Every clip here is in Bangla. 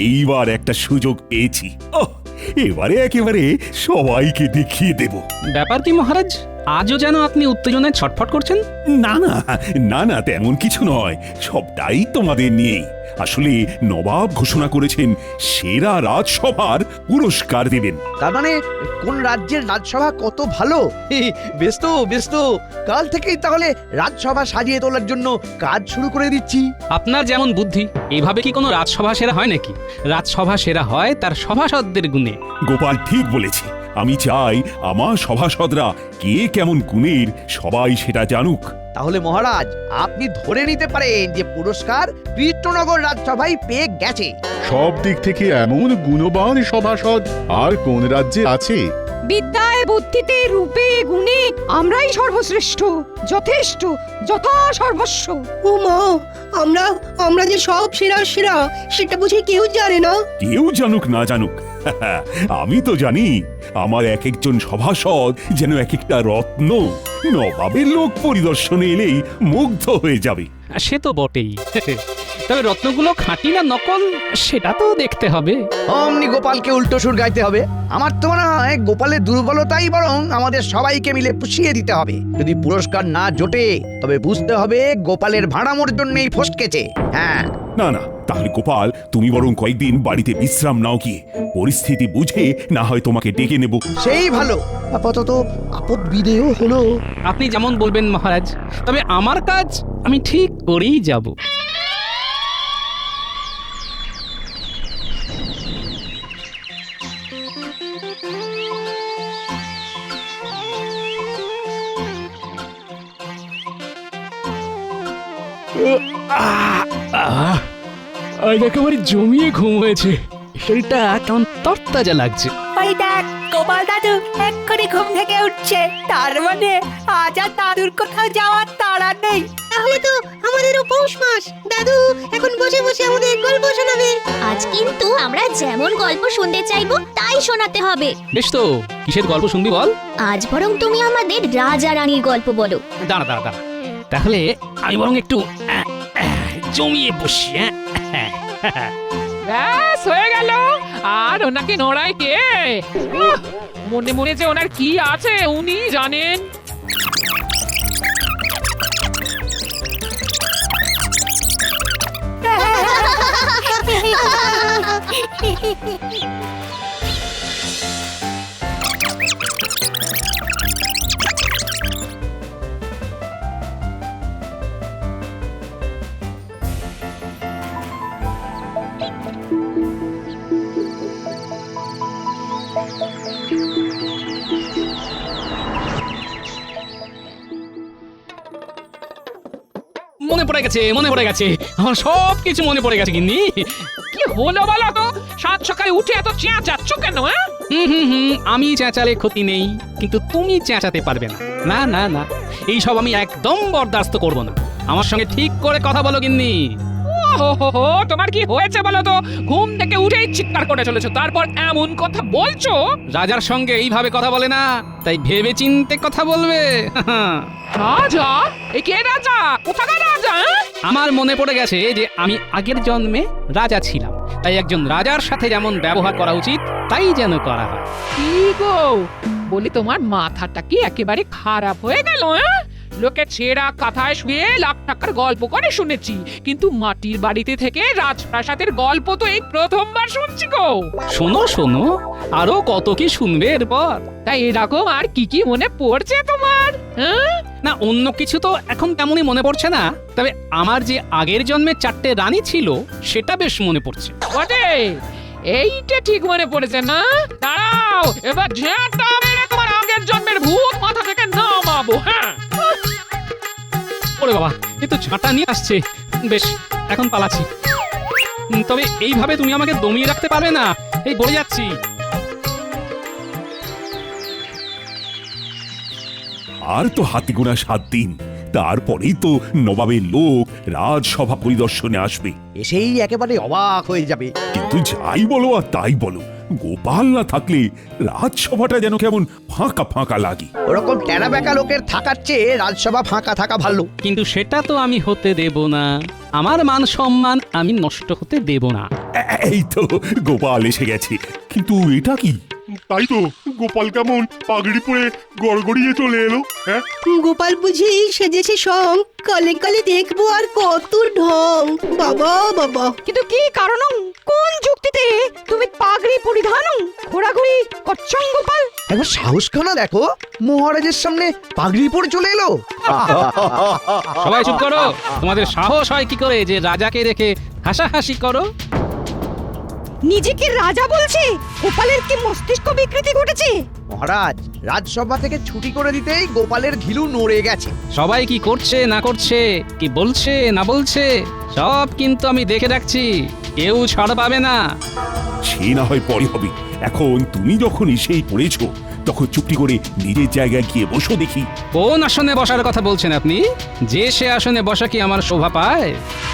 এইবার একটা সুযোগ পেয়েছি। এবারে একেবারে সবাইকে দেখিয়ে দেব। ব্যাপার কি মহারাজ, আজও যেন আপনি উত্তেজনায় ছটফট করছেন? না না না না, তেমন কিছু নয়, সবটাই তোমাদের নিয়েই। আসলে নবাব ঘোষণা করেছেন সেরা রাজসভার পুরস্কার দেবেন। তার মানে কোন রাজ্যের রাজসভা কত ভালো। বেশ তো বেশ তো, কাল থেকেই তাহলে রাজসভা সাজিয়ে তোলার জন্য কাজ শুরু করে দিচ্ছি। আপনার যেমন বুদ্ধি, এইভাবে কি কোনো রাজসভা সেরা হয় নাকি? রাজসভা সেরা হয় তার সভাসদদের গুণে। গোপাল ঠিক বলেছে। আমি চাই আমার সভাসদরা কে কেমন গুণের সবাই সেটা জানুক। তাহলে মহারাজ আপনি ধরে নিতে পারেন যে পুরস্কার কৃষ্ণনগর রাজসভায় পেয়ে গেছে। সব দিক থেকে এমন গুণবান সভাসদ আর কোন রাজ্যে আছে? বিদ্যায় বুদ্ধিতে রূপে গুণে আমরাই সর্বশ্রেষ্ঠ, যথেষ্ট, যথা সর্বস্ব। ও মা, আমরা আমরা যে সব সেরা সেরা সেটা বুঝি কেউ জানে না। কেউ জানুক না জানুক, আমি তো জানি। আমার এক একজন সভাসদ যেন এক একটা রত্ন। নবাবের লোক পরিদর্শনে এলেই মুগ্ধ হয়ে যাবে। সে তো বটেই, তবে রত্নগুলো খাঁটি না নকল সেটা তো দেখতে হবে। অমনি গোপালকে উল্টো সুর গাইতে হবে। আমার তো মনে হয় গোপালের দুর্বলতাই বরং আমাদের সবাইকে মিলে পুষিয়ে দিতে হবে। যদি পুরস্কার না জোটে তবে বুঝতে হবে গোপালের ভাড়ামোর জন্যই ফসকেছে। হ্যাঁ, না না, তাহলে গোপাল তুমি বরং কয়েকদিন বাড়িতে বিশ্রাম নাও, গিয়ে পরিস্থিতি বুঝে না হয় তোমাকে ডেকে নেব। সেই ভালো। আপাতত আপদ বিদেয় হলো। আপনি যেমন বলবেন মহারাজ, তবে আমার কাজ আমি ঠিক করেই যাব। আজ একেবারে জমিয়ে ঘুম হয়েছে, শরীরটা কেমন তরতাজা লাগছে। ওই দেখ, গোপাল দাদু এক্ষুনি ঘুম থেকে উঠছে। তার মানে আজ আর দাদুর কোথাও যাওয়ার তাড়া নেই। তাহলে তো আমাদেরও পৌষ মাস। দাদু এখন বসে বসে আমাদের গল্প শোনাবে। আজ কিন্তু আমরা যেমন গল্প শুনতে চাইবো তাই শোনাতে হবে। বেশ তো, কিসের গল্প শুনবি বল? আজ বরং তুমি আমাদের রাজা রানীর গল্প বলো। দাঁড়া দাঁড়া দাঁড়া, তাহলে আমি বরং একটু জমিয়ে বসি। ব্যাস হয়ে গেল। আর ওনাকে নড়াই কে? মনে মনে যে ওনার কি আছে উনি জানেন। মনে পড়ে গেছে, মনে পড়ে গেছে, আমার সব কিছু মনে পড়ে গেছে। কিন্তু কি হলো বলো তো, সাত সকালে উঠে এত চেঁচাচ্ছ কেন? আমি চেঁচালে ক্ষতি নেই, কিন্তু তুমি চেঁচাতে পারবে না। না না না, এইসব আমি একদম বরদাস্ত করব না। আমার সঙ্গে ঠিক করে কথা বলো গিন্নি। ওহো, তোমার কি হয়েছে বলো তো? ঘুম থেকে উঠেই চিৎকার করে চলেছো, তারপর এমন কথা বলছো। রাজার সঙ্গে এইভাবে কথা বলে না, তাই ভেবে চিন্তে কথা বলবে। রাজা? এই কে রাজা? কোথাকার রাজা? আমার মনে পড়ে গেছে যে আমি আগের জন্মে রাজা ছিলাম, তাই একজন রাজার সাথে যেমন ব্যবহার করা উচিত তাই যেন করা হয়। কি গো, বলি তোমার মাথাটা কি একেবারে খারাপ হয়ে গেল? লোকে ছেঁড়া কাঁথায় শুয়ে লাখ টাকার গল্প করে শুনেছি, কিন্তু মাটির বাড়িতে থেকে রাজপ্রাসাদের গল্প তো এই প্রথমবার শুনছি গো। শোনো শোনো, আরো কত কি শুনবে এরপর। তাই এরকম আর কি কি মনে পড়ছে তোমার? না, অন্য কিছু তো এখন তেমনই মনে পড়ছে না, তবে আমার যে আগের জন্মে 4টে রানী ছিল সেটা বেশ মনে পড়ছে। বটে, এইটা ঠিক মনে পড়েছে না? দাঁড়াও, এবার ঝেঁটা মেরে তোমার আগের জন্মের ভূত মাথা থেকে নামাবো। হ্যাঁ, ওরে বাবা, এ তো ঝাঁটা নিয়ে আসছে। বেশ, এখন পালাচ্ছি। তবে এইভাবে তুমি আমাকে দমিয়ে রাখতে পারবে না, এই বলে যাচ্ছি। আর তো হাতে গোনা 7 দিন, তারপরেই তো নবাবের লোক রাজসভা পরিদর্শনে আসবে। এসেই একেবারে অবাক হয়ে যাবে। কিন্তু যাই বলো আর তাই বলো, গোপাল না থাকলে রাজসভাটা যেন কেমন ফাঁকা ফাঁকা লাগে। ওরকম টেরা বেকা লোকের থাকার চেয়ে রাজসভা ফাঁকা থাকা ভালো। কিন্তু সেটা তো আমি হতে দেব না। আমার মান সম্মান আমি নষ্ট হতে দেব না। এই তো গোপাল এসে গেছে, কিন্তু এটা কি? তাই তো, গোপাল কেমন পাগড়ি পরে গড়গড়িয়ে চলে এলো। হ্যাঁ, গোপাল বুঝি সেজেছে সং, কলে কলে দেখবো আর কত ঢং। বাবা বাবা, কিন্তু কি কারণ, কোন যুক্তিতে তুমি পাগড়ি পরিধান ঘোরাঘুরি করছং গোপাল? একবার সাহসখানা দেখো, মহারাজের সামনে পাগড়ি পরে চলে এলো। সবাই চুপ করো। তোমাদের সাহস হয় কি করে যে রাজাকে রেখে হাসাহাসি করো? নিজেকে রাজা বলছে, গোপালের কি মস্তিষ্ক বিকৃতি ঘটেছে? মহারাজ, রাজসভা থেকে ছুটি করে দিতেই গোপালের ঘিলু নড়ে গেছে। সবাই কি করছে না করছে, কি বলছে না বলছে, সব কিন্তু আমি দেখে রাখছি। কেউ ছাড় পাবে না। সে না হয় পরে হবে, এখন তুমি যখন এসেই পড়েছো তখন চুপটি করে নিজের জায়গায় গিয়ে বসো দেখি। কোন আসনে বসার কথা বলছেন আপনি? যে সে আসনে বসা কি আমার শোভা পায়?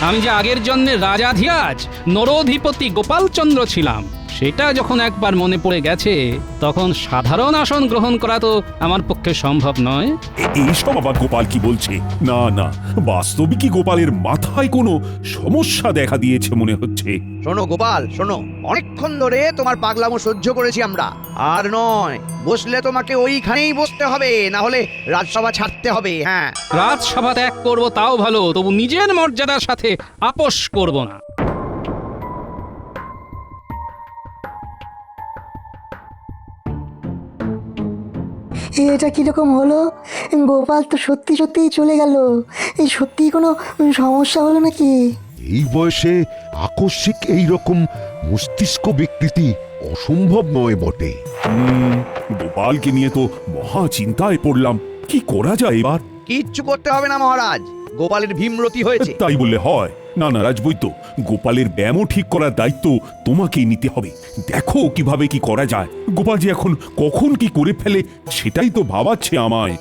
আমি যে আগের জন্মে রাজাধিরাজ নরোধিপতি গোপালচন্দ্র ছিলাম, সেটা যখন একবার মনে পড়ে গেছে, তখন সাধারণ আসন গ্রহণ করা তো আমার পক্ষে সম্ভব নয়। এইসব আবার গোপাল কি বলছে? না না, বাস্তবে কি গোপালের মাথায় কোনো সমস্যা দেখা দিয়েছে মনে হচ্ছে। শোনো গোপাল, শোনো, অনেকক্ষণ ধরে তোমার পাগলামো সহ্য করেছি আমরা। আর নয়, বসলে তোমাকে ওইখানেই বসতে হবে, না হলে রাজসভা ছাড়তে হবে। হ্যাঁ, রাজসভা ত্যাগ করবো তাও ভালো, তবু নিজের মর্যাদার সাথে আপোষ করব না। এটা কিরকম হলো? গোপাল তো সত্যি সত্যিই চলে গেল। এই সত্যি কোনো সমস্যা হলো নাকি? এই বয়সে আকস্মিক এই রকম মস্তিষ্ক বিকৃতি অসম্ভব নয় বটে। গোপালকে নিয়ে তো মহা চিন্তায় পড়লাম, কি করা যায় এবার? কিচ্ছু করতে হবে না মহারাজ, গোপালের ভীমরতি হয়েছে। তাই বললে হয়? না না রাজবৈদ্য, গোপালের ব্যায়ামও ঠিক করার দায়িত্ব তোমাকেই নিতে হবে। দেখো কিভাবে কি করা যায়। গোপাল যে এখন কখন কি করে ফেলে সেটাই তো ভাবাচ্ছে আমায়।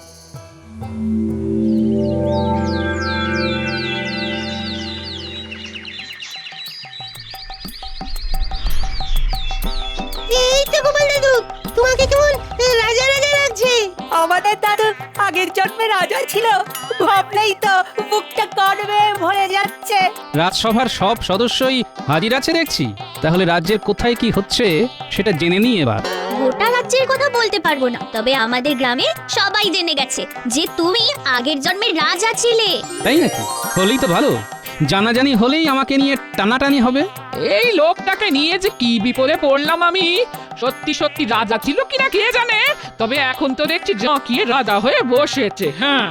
এই তো গোপাল দাদু, তোমাকে কেমন রাজা রাজা লাগছে। আমাদের দাদু আগের জন্মে রাজা ছিল, ভাবলেই তো বুকটা গর্বে ভরে যাচ্ছে। রাজসভার সব সদস্যই হাজির আছে দেখছি। তাহলে রাজ্যের কোথায় কি হচ্ছে সেটা জেনে নিই এবার। গোটা রাজ্যের কথা বলতে পারবো না, তবে আমাদের গ্রামে সবাই জেনে গেছে যে তুমি আগের জন্মের রাজা ছিলে। তাই নাকি? হলেই তো ভালো। জানাজানি হলেই আমাকে নিয়ে টানাটানি হবে। এই লোকটাকে নিয়ে যে কি বিপদে পড়লাম আমি। সত্যি সত্যি রাজা ছিল কিনা কে জানে, তবে এখন তো দেখছি জাঁকিয়ে রাজা হয়ে বসেছে। হ্যাঁ,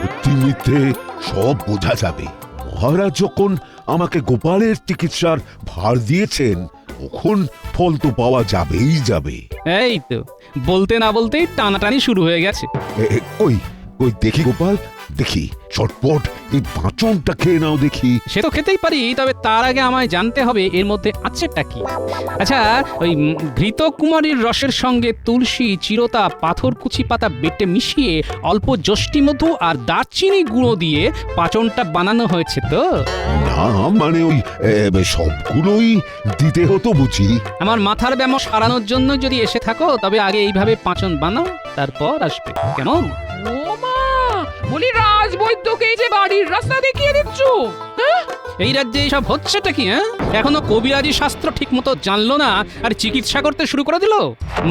সত্যি মিথ্যে সব বোঝা যাবে। মহারাজ যখন আমাকে গোপালের চিকিৎসার ভার দিয়েছেন, তখন ফল তো পাওয়া যাবেই যাবে। এই তো বলতে না বলতেই টানাটানি শুরু হয়ে গেছে। ওই ওই দেখি গোপাল, দেখি চটপট এই পাঁচনটা খেয়ে নাও দেখি। সে তো খেতেই পারি, তবে তার আগে আমায় জানতে হবে এর মধ্যে আছেটা কি। আচ্ছা, ওই ঘৃত কুমারীর রসের সঙ্গে তুলসী, চিরতা, পাথরকুচি পাতা বেটে মিশিয়ে অল্প যষ্টি মধু আর দারচিনি গুঁড়ো দিয়ে পাচনটা বানানো হয়েছে তো? না মানে ওই সবগুলোই দিতে হতো বুঝি। আমার মাথার ব্যামো সারানোর জন্য যদি এসে থাকো, তবে আগে এইভাবে পাচন বানাও, তারপর আসবে। কেমন? ও মা, বলি রাজবৈদ্যকে এই যে বাড়ির রাস্তা দেখিয়ে দিচ্ছ। হ্যাঁ, এই রাজ্যে এইসব হচ্ছেটা কি? হ্যাঁ, এখনো কবিরাজি শাস্ত্র ঠিক মতো জানলো না আর চিকিৎসা করতে শুরু করে দিল।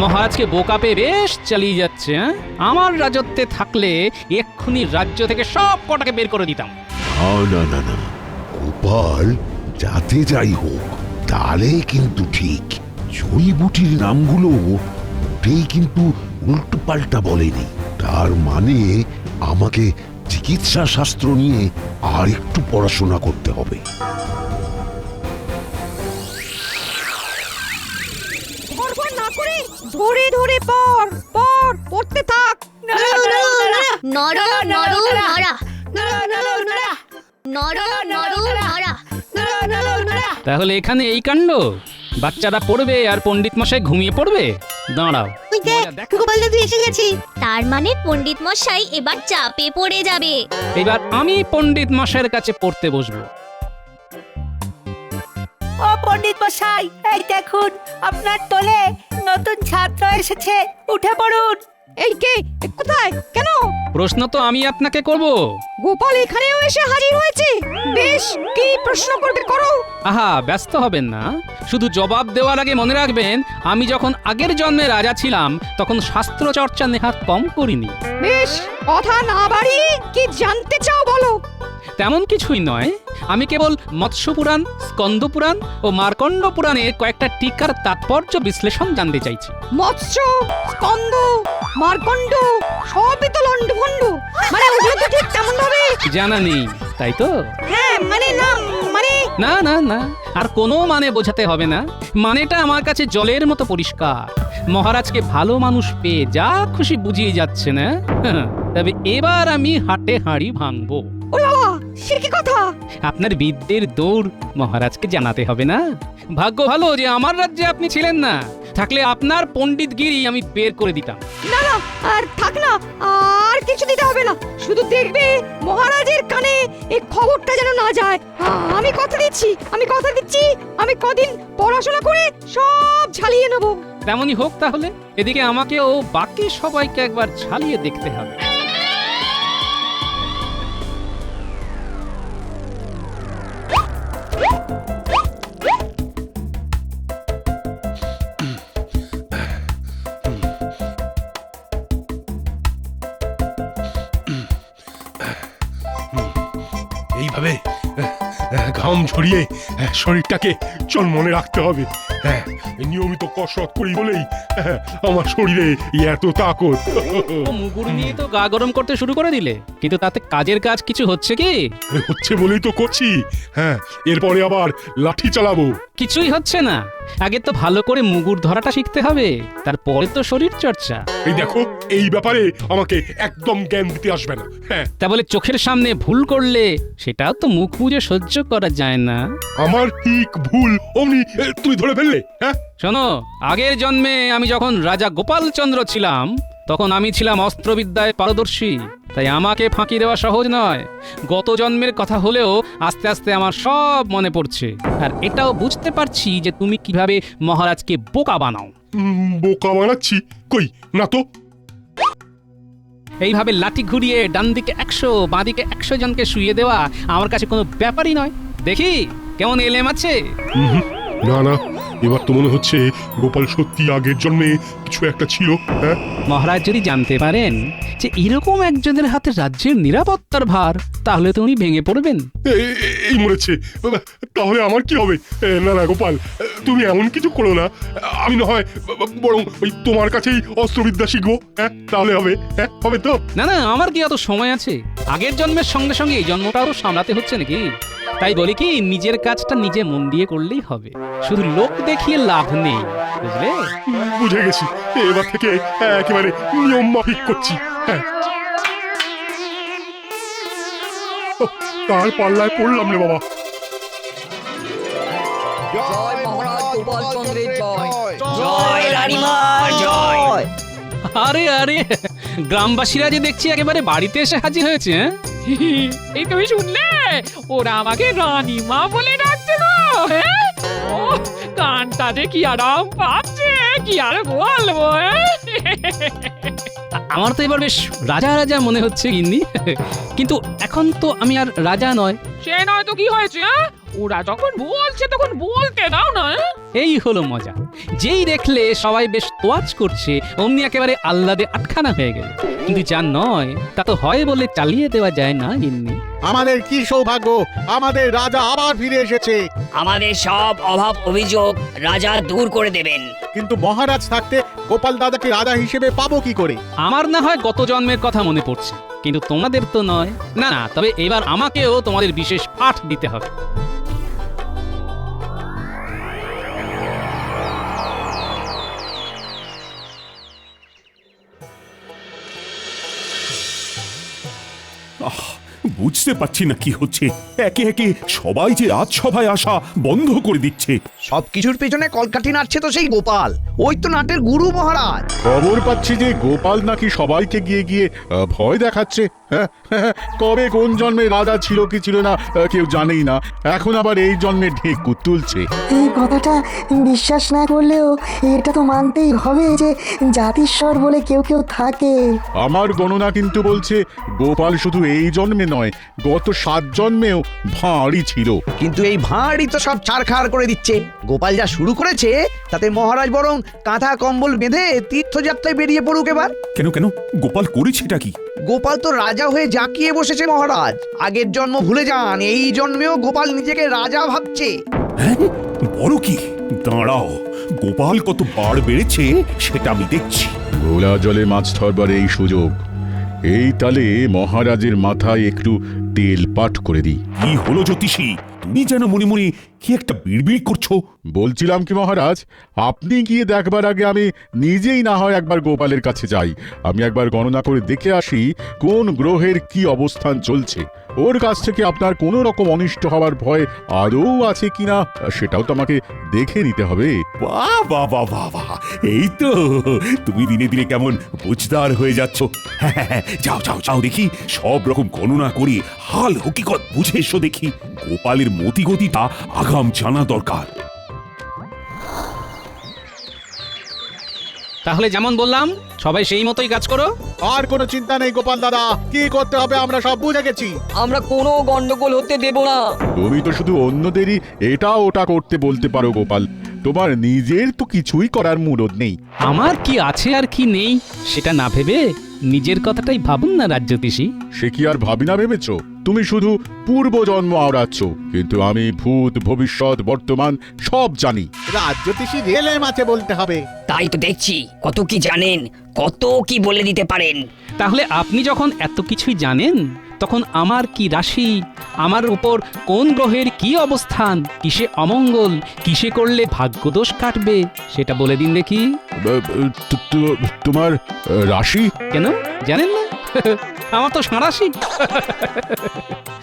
মহারাজকে বোকা পেয়ে বেশ চালিয়ে যাচ্ছে। হ্যাঁ, আমার রাজত্বে থাকলে এক্ষুনি রাজ্য থেকে সব কটাকে বের করে দিতাম। না না না না, গোপাল যাতে যাই হোক তাহলে কিন্তু ঠিক। জড়িবুটির নামগুলো মোটেই কিন্তু উল্টো পাল্টা বলেনি। তার মানে আমাকে চিকিৎসা শাস্ত্র নিয়ে আর একটু পড়াশোনা করতে হবে। ধরবার না করে ধরে ধরে পড়তে থাক। নর নরু নরা, নর নরু নরা। তাহলে এখানে এই কাণ্ড? বাচ্চারা পড়বে আর পণ্ডিত মশাই ঘুমিয়ে পড়বে? দাঁড়াও, ওই দেখ, গোপাল দাদু এসে গেছে। তার মানে পণ্ডিত মশাই এবার চাপে পড়ে যাবে। এবার আমি পণ্ডিত মশাইয়ের কাছে পড়তে বসবো। ও পণ্ডিত মশাই, এই দেখুন আপনার দলে নতুন ছাত্র এসেছে, উঠে পড়ুন। এই কে? কোথায়? কেন? প্রশ্ন তো আমি আপনাকে করব। গোপাল এখানেও এসে হাজির হয়েছে। বেশ, কি প্রশ্ন করবে করো। আহা, ব্যস্ত হবেন না, শুধু জবাব দেওয়ার আগে মনে রাখবেন আমি যখন আগের জন্মে রাজা ছিলাম তখন শাস্ত্র চর্চা নেহাত কম করিনি। বেশ, কথা না বাড়িয়ে কি জানতে চাও বলো। তেমন কিছুই নয়, আমি কেবল মৎস্য পুরাণ, স্কন্দ পুরাণ ও মার্কণ্ড পুরাণের কয়েকটা টিকার তাৎপর্য বিশ্লেষণ জানতে চাইছি। মৎস্য, স্কন্দ, মার্কণ্ড সবই তো লন্ডভন্ড। মানে ওগুলো তো ঠিক তেমন ভাবে জানা নেই, তাই তো? হ্যাঁ, মানে না, মানে না না না, আর কোনো মানে বোঝাতে হবে না, মানেটা আমার কাছে জলের মতো পরিষ্কার। মহারাজকে ভালো মানুষ পেয়ে যা খুশি বুঝিয়ে যাচ্ছে না। তবে এবার আমি হাটে হাঁড়ি ভাঙবো। ও বাবা, সে কি কথা? আপনার বিদ্যের দৌড় মহারাজকে জানাতে হবে না। ভাগ্য ভালো যে আমার রাজ্যে আপনি ছিলেন না, থাকলে আপনার পণ্ডিতগিরি আমি বের করে দিতাম। না না, আর থাক না, আর কিছু দিতে হবে না। শুধু দেখবে মহারাজের কানে এই খবরটা যেন না যায়। আমি কথা দিচ্ছি, আমি কদিন পড়াশোনা করে সব ঝালিয়ে নেব। তেমনই হোক তাহলে। এদিকে আমাকে ও বাকি সবাইকে একবার ঝালিয়ে দেখতে হবে। এইভাবে ঘাম ঝরিয়ে শরীরটাকে চনমনে রাখতে হবে। নিয়মিত কসরত করি বলেই আমার শরীরে এত তাকত। মুগুর নিয়ে তো গা গরম করতে শুরু করে দিলে, কিন্তু তাতে কাজের কাজ কিছু হচ্ছে কি? হচ্ছে বলেই তো করছি। এরপরে আবার লাঠি চালাবো। কিছুই হচ্ছে না। আগে তো ভালো করে মুগুর ধরাটা শিখতে হবে, তারপরে তো শরীর চর্চা। এই দেখো, এই ব্যাপারে আমাকে একদম জ্ঞান দিতে আসবে না। তা বলে চোখের সামনে ভুল করলে সেটাও তো মুখ বুজে সহ্য করা যায় না। আমার ঠিক ভুল অমনি তুমি ধরে ফেললে। শোনো, আগের জন্মে আমি যখন রাজা গোপালচন্দ্র ছিলাম তখন আমি ছিলাম অস্ত্রবিদ্যায় পারদর্শী, তাই আমাকে ফাঁকি দেওয়া সহজ নয়। গত জন্মের কথা হলেও আস্তে আস্তে আমার সব মনে পড়ছে, আর এটাও বুঝতে পারছি যে তুমি কিভাবে মহারাজকে বোকা বানাও। বোকা বানাচ্ছি? কই না তো। এইভাবে লাঠি ঘুরিয়ে ডান দিকে 100 বাঁ দিকে 100 জনকে শুইয়ে দেওয়া আমার কাছে কোনো ব্যাপারই নয়। দেখি কেমন এলেম আছে। না না, এবার তো মনে হচ্ছে গোপাল সত্যি আগের জন্মে কিছু একটা ছিল। মহারাজ যদি জানতে পারেন যে এরকম একজনের হাতে রাজ্যের নিরাপত্তার ভার, তাহলে তো উনি ভেঙে পড়বেন। এই মরেছে, তাহলে আমার কি হবে? না না গোপাল, তুমি এমন কিছু করো না। আমি না হয় বরং ওই তোমার কাছেই অস্ত্রবিদ্যা শিখবো। তাহলে হবে? হবে তো? না না, আমার কি অত সময় আছে? আগের জন্মের সঙ্গে সঙ্গে এই জন্মটাও সামলাতে হচ্ছে নাকি? তাই বলি কি, নিজের কাজটা নিজে মন দিয়ে করলেই হবে, শুধু লোক দেখিয়ে লাভ নেই, বুঝলে? বুঝে গেছি, এবার থেকে একেবারে নিয়ম মাফিক করছি। তার পাল্লায় পড়লাম রে বাবা। জয় মহারাজ গোপালচন্দ্রের জয়, জয় রানীমা জয়। আরে আরে, গ্রামবাসীরা যে দেখছি একেবারে বাড়িতে এসে হাজির হয়েছে। এই তুমি শুনলে? ওরা আমাকে রানীমা বলে ডাকছে গো। কানটা যে কি আরাম পাচ্ছে, কি আর বলবো। আমার তো এবার বেশ রাজা রাজা মনে হচ্ছে গিন্নি, কিন্তু এখন তো আমি আর রাজা নয়। সে নয় তো কি হয়েছে? ওরা যখন বলছে তখন বলতে দাও না। এই হলো মজা। যেই দেখলে সবাই বেশ তোয়াজ করছে অমনি একেবারে আহ্লাদে আটখানা হয়ে গেল। কিন্তু যা নয় তা তো হয় বলে চালিয়ে দেওয়া যায় না গিন্নি। আমাদের কি সৌভাগ্য, আমাদের রাজা আবার ফিরে এসেছে। আমাদের সব অভাব অভিযোগ রাজা দূর করে দেবেন। কিন্তু মহারাজ থাকতে গোপাল দাদাকে রাজা হিসেবে পাবো কি করে? আমার না হয় গত জন্মের কথা মনে পড়ছে, কিন্তু তোমাদের তো নয়। না না, তবে এবার আমাকেও তোমাদের বিশেষ পাঠ দিতে হবে। বুঝতে পারছি না কি হচ্ছে। একে একে সবাই যে রাজসভায় আসা বন্ধ করে দিচ্ছে। সবকিছুর পেছনে কলকাঠি নাড়ছে তো সেই গোপাল, ওই তো নাটের গুরু মহারাজ। খবর পাচ্ছি যে গোপাল নাকি সবাইকে গিয়ে গিয়ে ভয় দেখাচ্ছে। কবে কোন জন্মে রাজা ছিল কি ছিল না কেউ জানেই না, এখন আবার এই জন্মে ঢেকুর তুলছে। এই কথাটা বিশ্বাস না করলেও এটা তো মানতেই হবে যে জাতিস্বর বলে কেউ কেউ থাকে। আমার গণনা কিন্তু বলছে গোপাল শুধু এই জন্মে নয়, গত 7 জন্মেও ভাঁড়ই ছিল। কিন্তু এই ভাঁড়ই তো সব ছাড়খাড় করে দিচ্ছে। গোপাল যা শুরু করেছে তাতে মহারাজ বরং কাঁথা কম্বল বেঁধে তীর্থযাত্রায় বেরিয়ে পড়ুক এবার। কেন কেন গোপাল করেছেটা কি? গোপাল তো রাজা হয়ে জাঁকিয়ে বসেছে মহারাজ। আগের জন্ম ভুলে যান, এই জন্মেও গোপাল নিজেকে রাজা ভাবছে। হ্যাঁ, বড় কি? দাঁড়াও, গোপাল কত বাড় বেড়েছে সেটা আমি দেখছি। ঘোলা জলে মাছ ধরবার এই সুযোগ, এই তালে মহারাজের মাথায় একটু তেল পাট করে দিই। কি হলো জ্যোতিষী? তুমি যেন মনে মনে কি একটা বিড়বিড় করছো। বলছিলাম কি মহারাজ, আপনি গিয়ে দেখবার আগে আমি নিজেই না হয় একবার গোপালের কাছে যাই। আমি একবার গণনা করে দেখে আসি কোন গ্রহের কি অবস্থান চলছে। ওর কাছ থেকে আপনার কোনো রকম অনিষ্ট হওয়ার ভয় আদৌ আছে কিনা সেটাও তো আমাকে দেখে নিতে হবে। বাহ বাহ বাহ বাহ বাহ, এই তো তুমি দিনে দিনে কেমন বুঝদার হয়ে যাচ্ছ। হ্যাঁ, যাও যাও যাও দেখি, সব রকম গণনা করে হাল হকিকত বুঝে এসো দেখি। গোপালের মতিগতিটা আগাম জানা দরকার। তাহলে যেমন বললাম সবাই সেই মতোই কাজ করো। আর কোনো চিন্তা নেই গোপাল দাদা, কি করতে হবে আমরা সব বুঝে গেছি। আমরা কোনো গন্ডগোল হতে দেব না। তুমি তো শুধু অন্যদেরই এটা ওটা করতে বলতে পারো গোপাল, তোমার নিজের তো কিছুই করার মুরদ নেই। আমার কি আছে আর কি নেই সেটা না ভেবে নিজের কথাটাই ভাবুন না রাজ্যতীষী। সে কি আর ভাবি না ভেবেছো? তুমি শুধু পূর্ব জন্ম আওড়াচ্ছ, কিন্তু আমি ভূত ভবিষ্যৎ বর্তমান সব জানি। রাজ্যতীষী রেলে মাছে বলতে হবে। তাই তো দেখছি কত কি জানেন, কত কি বলে দিতে পারেন। তাহলে আপনি যখন এত কিছুই জানেন, তখন আমার কি রাশি, আমার উপর কোন গ্রহের কি অবস্থান, কিসে অমঙ্গল, কিসে করলে ভাগ্যদোষ কাটবে সেটা বলে দিন দেখি। তোমার রাশি? কেন জানেন না? আমার তো সাঁড়াশি।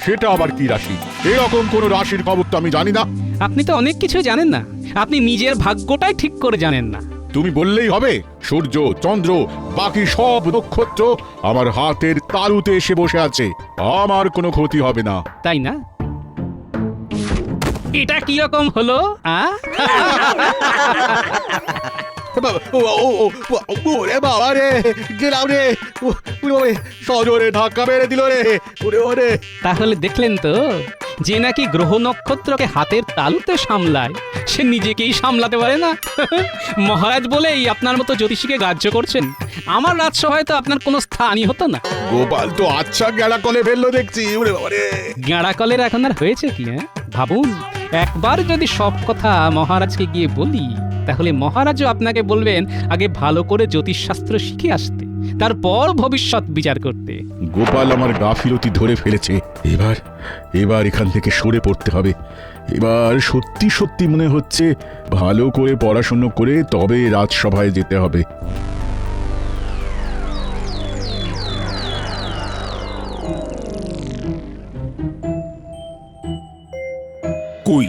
সেটা আবার কি রাশি? এরকম কোন রাশির খবর তো আমি জানি না। আপনি তো অনেক কিছু জানেন না, আপনি নিজের ভাগ্যটাই ঠিক করে জানেন না। তুমি বললেই হবে? সূর্য, চন্দ্র, বাকি সব নক্ষত্র আমার হাতের তালুতে এসে বসে আছে, আমার কোনো ক্ষতি হবে না। তাই না? এটা কি রকম হলো? বাবা রে, গেলাম রে, সজোরে ধাক্কা মেরে দিল রে। ওরে তাহলে দেখলেন তো, যে নাকি গ্রহ নক্ষত্রকে হাতের তালুতে সামলায় সে নিজেকেই সামলাতে পারে না। মহারাজ বলেই আপনার মতো জ্যোতিষীকে গ্রাহ্য করছেন। আমার রাজসভায় তো আপনার কোনো স্থানই হতো না। গোপাল তো আচ্ছা গেড়া কলে ফেললো দেখছি। গেঁড়া কলের এখন আর হয়েছে কি? ভাবুন, একবার যদি সব কথা মহারাজকে গিয়ে বলি, তাহলে মহারাজও আপনাকে বলবেন আগে ভালো করে জ্যোতিষশাস্ত্র শিখে আসতে, তারপর ভবিষ্যৎ বিচার করতে। গোপাল আমার গাফিলতি ধরে ফেলেছে। এবার এখান থেকে সরে পড়তে হবে। এবার সত্যি সত্যি মনে হচ্ছে ভালো করে পড়াশুনো করে তবে রাজসভায় যেতে হবে। কই,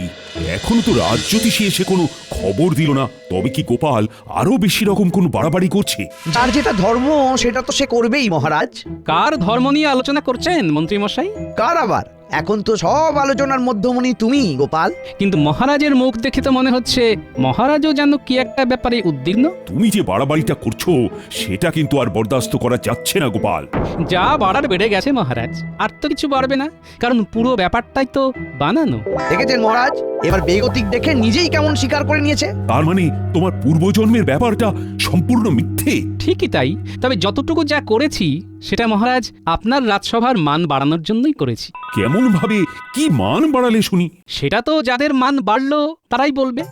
এখনো তো রাজ্যতীষী এসে কোনো খবর দিল না। তবে কি গোপাল আরো বেশি রকম কোনো বাড়াবাড়ি করছে? যার যেটা ধর্ম সেটা তো সে করবেই মহারাজ। কার ধর্ম নিয়ে আলোচনা করছেন মন্ত্রী মশাই? কার আবার? এখন তো সব আলোচনার মধ্যমণি তুমি গোপাল। কিন্তু মহারাজের মুখ দেখে তো মনে হচ্ছে মহারাজও যেন কি একটা ব্যাপারে উদ্বিগ্ন। তুমি যে বাড়াবাড়িটা করছো সেটা কিন্তু আর বরদাস্ত করা যাচ্ছে না গোপাল। যা বাড়ার বেড়ে গেছে মহারাজ, আর তো কিছু বাড়বে না, কারণ পুরো ব্যাপারটাই তো বানানো। দেখেছেন মহারাজ, এবার বেগতিক দেখে নিজেই কেমন স্বীকার করে নিয়েছে। তার মানে তোমার পূর্বজন্মের ব্যাপারটা সম্পূর্ণ মিথ্যে? ঠিকই তাই, তবে যতটুকু যা করেছি সেটা মহারাজ আপনার রাজসভার মান বাড়ানোর জন্যই করেছি। কেমন ভাবে, কি মান বাড়ালে শুনি? সেটা তো যাদের মান বাড়লো তারাই বলবে,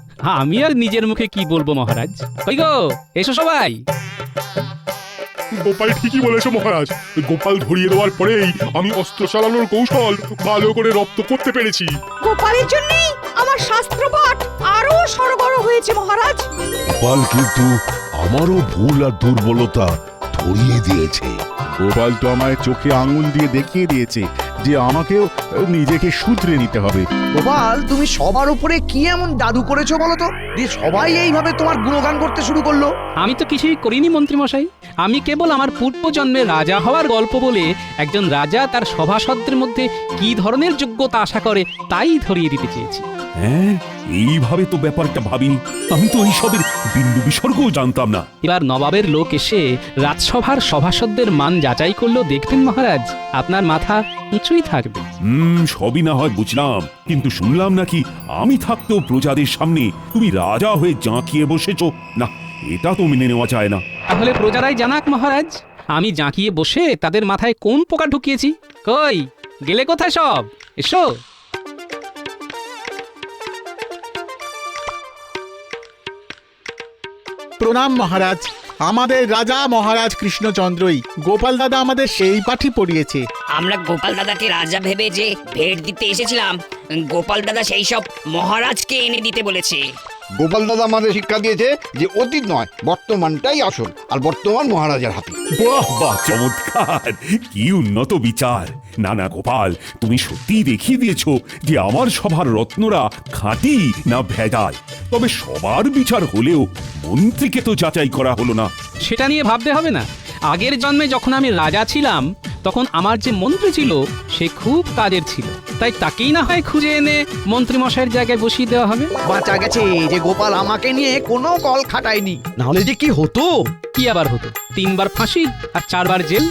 আমি আর নিজের মুখে কি বলবো মহারাজ। কই গো, এসো সবাই। গোপাল ঠিকই বলেছে মহারাজ। গোপাল ধরিয়ে দেওয়ার পরেই আমি অস্ত্র চালানোর কৌশল ভালো করে রপ্ত করতে পেরেছি। গোপালের জন্যই আমার শাস্ত্রপাঠ আরো সরগর হয়েছে মহারাজ। গোপাল কিন্তু আমারও ভুল আর দুর্বলতা ধরিয়ে দিয়েছে। গোপাল তো আমায় চোখে আঙুল দিয়ে দেখিয়ে দিয়েছে যে আমাকেও নিজেকে শুধরে নিতে হবে। গোপাল তুমি সবার উপরে কি এমন জাদু করেছো বলো তো যে সবাই এইভাবে তোমার গুণগান করতে শুরু করলো? আমি তো কিছুই করিনি মন্ত্রীমশাই। আমি কেবল আমার পূর্বজন্মে রাজা হওয়ার গল্প বলে একজন রাজা তার সভাসদদের মধ্যে কি ধরনের যোগ্যতা আশা করে তাই ধরিয়ে দিতে চেয়েছি। হ্যাঁ, এইভাবে তো ব্যাপারটা ভাবিনি। আমি তো এইসবের বিন্দু বিসর্গও জানতাম না। এবার নবাবের লোক এসে রাজসভার সভাসদদের মান যাচাই করলেও দেখবেন মহারাজ, আপনার মাথা উঁচুই থাকবে। সবই না হয় বুঝলাম, কিন্তু শুনলাম নাকি আমি থাকতেও প্রজাদের সামনে তুমি রাজা হয়ে জাঁকিয়ে বসেছো। না, এটা তো মেনে নেওয়া যায় না। তাহলে প্রজারাই জানাক মহারাজ, আমি জাঁকিয়ে বসে তাদের মাথায় কোন পোকা ঢুকিয়েছি। কই গেলে কোথায় সব? এসো। প্রণাম মহারাজ। আমাদের রাজা মহারাজ কৃষ্ণচন্দ্রই। গোপাল দাদা আমাদের সেই পাঠই পড়িয়েছে। আমরা গোপাল দাদাকে রাজা ভেবে যে ভেট দিতে এসেছিলাম, গোপাল দাদা সেই সব মহারাজকে এনে দিতে বলেছে। গোপাল দাদা আমাদের শিক্ষা দিয়েছে যে অতীত নয়, বর্তমানটাই আসল, আর বর্তমান মহারাজার হাতে। বাহ বাহ, চমৎকার! কি উন্নত বিচার! না না গোপাল, তুমি সত্যিই দেখিয়ে দিয়েছো যে আমার সভার রত্নরা খাঁটি না ভেজাল। তবে সবার বিচার হলেও মন্ত্রীকে তো যাচাই করা হলো না। সেটা নিয়ে ভাবতে হবে না। আগের জন্মে যখন আমি রাজা ছিলাম তখন আমার যে মন্ত্রী ছিল সে খুব কাজের ছিল, তাই তাকেই না হয় খুঁজে এনে মন্ত্রী মশাইয়ের জায়গায় বসিয়ে দেওয়া হবে। বাঁচা গেছে যে গোপাল আমাকে নিয়ে কোনো কল খাটায়নি, না হলে যে কি হতো। কি আবার হতো? 3 বার ফাঁসি আর 4 বার জেল।